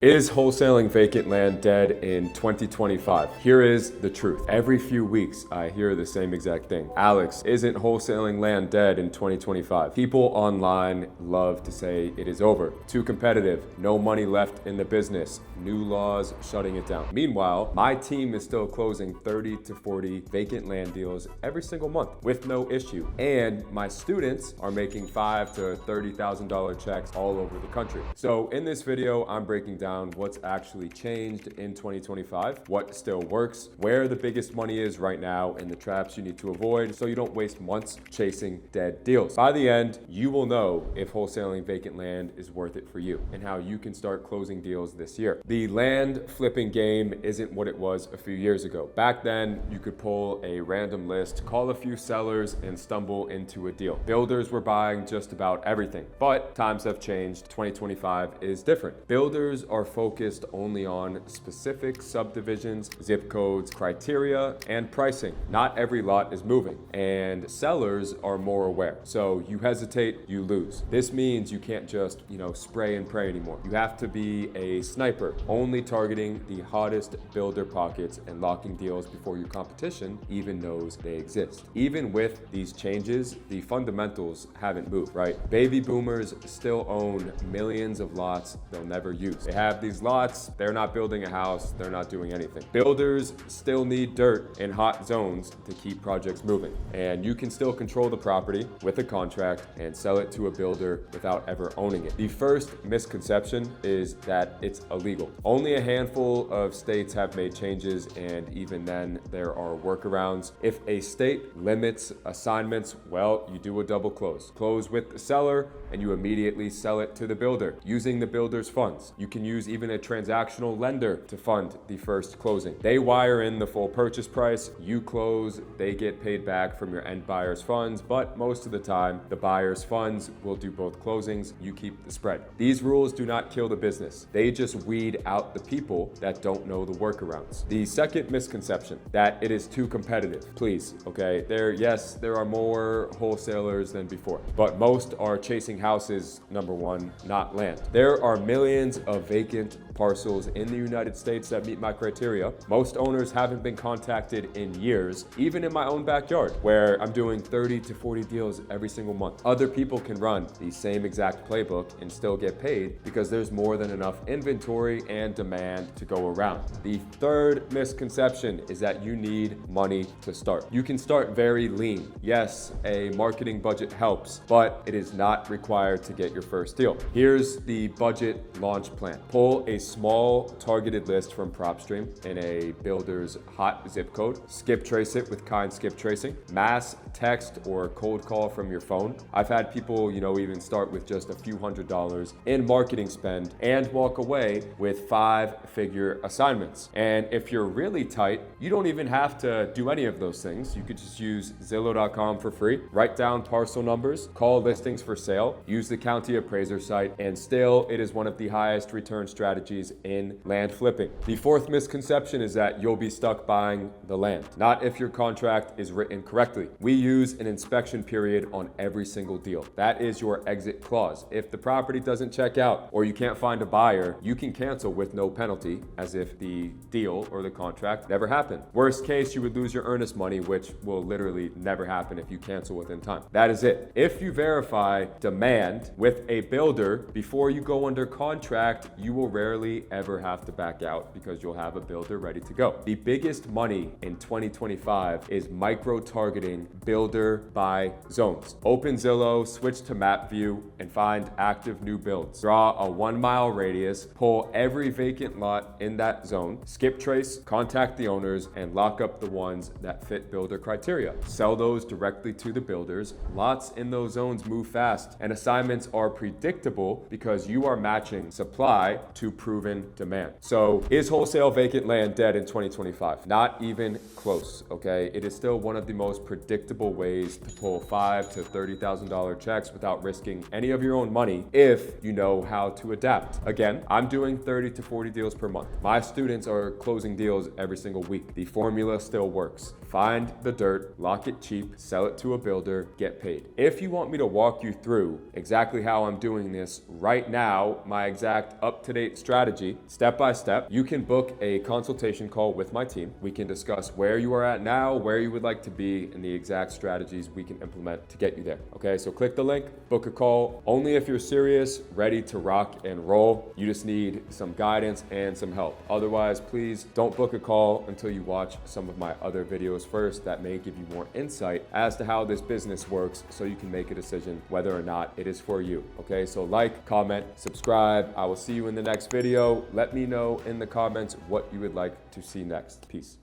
Is wholesaling vacant land dead in 2025? Here is the truth. Every few weeks, I hear the same exact thing. Alex, isn't wholesaling land dead in 2025? People online love to say it is over. Too competitive, no money left in the business, new laws shutting it down. Meanwhile, my team is still closing 30 to 40 vacant land deals every single month with no issue. And my students are making $5,000 to $30,000 checks all over the country. So in this video, I'm breaking down what's actually changed in 2025, what still works, where the biggest money is right now, and the traps you need to avoid so you don't waste months chasing dead deals. By the end, you will know if wholesaling vacant land is worth it for you and how you can start closing deals this year. The land flipping game isn't what it was a few years ago. Back then, you could pull a random list, call a few sellers, and stumble into a deal. Builders were buying just about everything, but times have changed. 2025 is different. Builders are focused only on specific subdivisions, zip codes, criteria, and pricing. Not every lot is moving, and sellers are more aware. So you hesitate, you lose. This means you can't just, spray and pray anymore. You have to be a sniper, only targeting the hottest builder pockets and locking deals before your competition even knows they exist. Even with these changes, the fundamentals haven't moved, right? Baby boomers still own millions of lots they'll never use. They have these lots, they're not building a house, they're not doing anything. Builders still need dirt in hot zones to keep projects moving. And you can still control the property with a contract and sell it to a builder without ever owning it. The first misconception is that it's illegal. Only a handful of states have made changes, and even then there are workarounds. If a state limits assignments, well, you do a double close. Close with the seller and you immediately sell it to the builder using the builder's funds. You can use even a transactional lender to fund the first closing. They wire in the full purchase price, you close, they get paid back from your end buyer's funds, but most of the time, the buyer's funds will do both closings, you keep the spread. These rules do not kill the business. They just weed out the people that don't know the workarounds. The second misconception, that it is too competitive. Please, okay, there are more wholesalers than before, but most are chasing houses, number one, not land. There are millions of vacant parcels in the United States that meet my criteria. Most owners haven't been contacted in years, even in my own backyard, where I'm doing 30 to 40 deals every single month. Other people can run the same exact playbook and still get paid because there's more than enough inventory and demand to go around. The third misconception is that you need money to start. You can start very lean. Yes, a marketing budget helps, but it is not required to get your first deal. Here's the budget launch plan. Pull a small targeted list from Propstream in a builder's hot zip code. Skip trace it with kind skip tracing. Mass text or cold call from your phone. I've had people, even start with just a few $100s in marketing spend and walk away with 5-figure assignments. And if you're really tight, you don't even have to do any of those things. You could just use Zillow.com for free, write down parcel numbers, call listings for sale, use the county appraiser site, and still it is one of the highest return strategies in land flipping. The fourth misconception is that you'll be stuck buying the land. Not if your contract is written correctly. We use an inspection period on every single deal. That is your exit clause. If the property doesn't check out or you can't find a buyer, you can cancel with no penalty, as if the deal or the contract never happened. Worst case, you would lose your earnest money, which will literally never happen if you cancel within time. That is it. If you verify demand with a builder before you go under contract, you will rarely ever have to back out because you'll have a builder ready to go. The biggest money in 2025 is micro-targeting builder by zones. Open Zillow, switch to map view, and find active new builds. Draw a 1-mile radius, pull every vacant lot in that zone, skip trace, contact the owners, and lock up the ones that fit builder criteria. Sell those directly to the builders. Lots in those zones move fast, and assignments are predictable because you are matching supply to proven demand. So is wholesale vacant land dead in 2025? Not even close, okay? It is still one of the most predictable ways to pull $5,000 to $30,000 checks without risking any of your own money if you know how to adapt. Again, I'm doing 30 to 40 deals per month. My students are closing deals every single week. The formula still works. Find the dirt, lock it cheap, sell it to a builder, get paid. If you want me to walk you through exactly how I'm doing this right now, my exact up to up-to-date strategy, step by step. You can book a consultation call with my team. We can discuss where you are at now, where you would like to be, and the exact strategies we can implement to get you there. Okay, so click the link, book a call. Only if you're serious, ready to rock and roll. You just need some guidance and some help. Otherwise, please don't book a call until you watch some of my other videos first that may give you more insight as to how this business works so you can make a decision whether or not it is for you. Okay, so like, comment, subscribe. I will see you in the next video. Let me know in the comments what you would like to see next. Peace.